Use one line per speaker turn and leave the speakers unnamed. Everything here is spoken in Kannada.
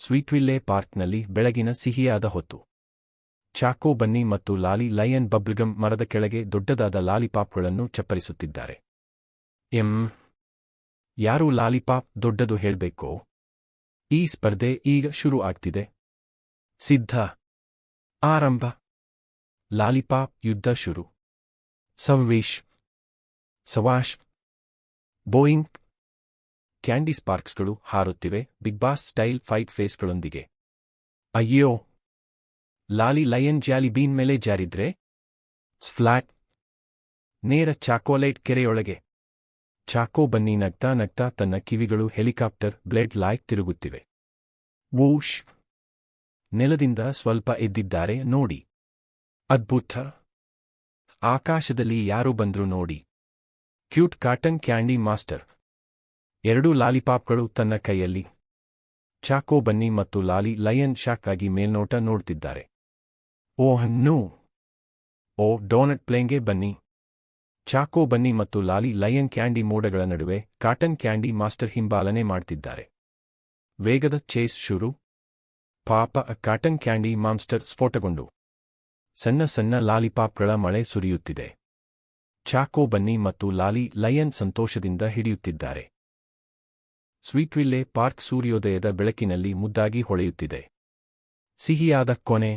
ಸ್ವೀಟ್ವಿಲ್ಲೆ ಪಾರ್ಕ್ನಲ್ಲಿ ಬೆಳಗಿನ ಸಿಹಿಯಾದ ಹೊತ್ತು. ಚಾಕೋ ಬನ್ನಿ ಮತ್ತು ಲಾಲಿ ಲಯನ್ ಬಬ್ಲ್ಗಮ್ ಮರದ ಕೆಳಗೆ ದೊಡ್ಡದಾದ ಲಾಲಿಪಾಪ್ಗಳನ್ನು ಚಪ್ಪರಿಸುತ್ತಿದ್ದಾರೆ. ಯಾರು ಲಾಲಿಪಾಪ್ ದೊಡ್ಡದು ಹೇಳ್ಬೇಕೋ? ಈ ಸ್ಪರ್ಧೆ ಈಗ ಶುರು ಆಗ್ತಿದೆ. ಸಿದ್ಧ. ಆರಂಭ. ಲಾಲಿಪಾಪ್ ಯುದ್ಧ ಶುರು. ಸವ್ವೇಶ್. ಸವಾಶ್. ಬೋಯಿಂಗ್. ಕ್ಯಾಂಡಿ ಸ್ಪಾರ್ಕ್ಸ್ಗಳು ಹಾರುತ್ತಿವೆ, ಬಿಗ್ ಬಾಸ್ ಸ್ಟೈಲ್ ಫೈಟ್ ಫೇಸ್ಗಳೊಂದಿಗೆ. ಅಯ್ಯೋ! ಲಾಲಿ ಲಯನ್ ಜಾಲಿ ಬೀನ್ ಮೇಲೆ ಜಾರಿದ್ರೆ? ಸ್ಫ್ಲಾಟ್. ನೇರ ಚಾಕೋಲೇಟ್ ಕೆರೆಯೊಳಗೆ. ಚಾಕೋ ಬನ್ನಿ ನಗ್ತಾ ನಗ್ತಾ ತನ್ನ ಕಿವಿಗಳು ಹೆಲಿಕಾಪ್ಟರ್ ಬ್ಲೇಡ್ ಲಾಯ್ಕ್ ತಿರುಗುತ್ತಿವೆ. ವೂಷ್! ನೆಲದಿಂದ ಸ್ವಲ್ಪ ಎದ್ದಿದ್ದಾರೆ ನೋಡಿ. ಅದ್ಭುತ! ಆಕಾಶದಲ್ಲಿ ಯಾರು ಬಂದ್ರು ನೋಡಿ. Cute cotton candy master. 2 ಲಾಲಿಪಾಪ್ಗಳು ತನ್ನ ಕೈಯಲ್ಲಿ. ಚಾಕೋ ಬನ್ನಿ ಮತ್ತು ಲಾಲಿ ಲಯನ್ ಶಾಕ್ ಆಗಿ ಮೇಲ್ನೋಟ ನೋಡ್ತಿದ್ದಾರೆ. ಓಹ್ ನೋ! ಓ ಡೋನಟ್ ಪ್ಲೇನ್ಗೆ ಬನ್ನಿ. ಚಾಕೋ ಬನ್ನಿ ಮತ್ತು ಲಾಲಿ ಲಯನ್ ಕ್ಯಾಂಡಿ ಮೋಡಗಳ ನಡುವೆ ಕಾಟನ್ ಕ್ಯಾಂಡಿ ಮಾಸ್ಟರ್ ಹಿಂಬಾಲನೆ ಮಾಡ್ತಿದ್ದಾರೆ. ವೇಗದ ಚೇಸ್ ಶುರು. ಪಾಪ ಕಾಟನ್ ಕ್ಯಾಂಡಿ ಮಾಸ್ಟರ್ ಸ್ಫೋಟಗೊಂಡು ಸಣ್ಣ ಸಣ್ಣ ಲಾಲಿಪಾಪ್ಗಳ ಮಳೆ ಸುರಿಯುತ್ತಿದೆ. ಚಾಕೋ ಬನ್ನಿ ಮತ್ತು ಲಾಲಿ ಲಯನ್ ಸಂತೋಷದಿಂದ ಹಿಡಿಯುತ್ತಿದ್ದಾರೆ. ಸ್ವೀಟ್ವಿಲ್ಲೆ ಪಾರ್ಕ್ ಸೂರ್ಯೋದಯದ ಬೆಳಕಿನಲ್ಲಿ ಮುದ್ದಾಗಿ ಹೊಳೆಯುತ್ತಿದೆ. ಸಿಹಿಯಾದ ಕೊನೆ.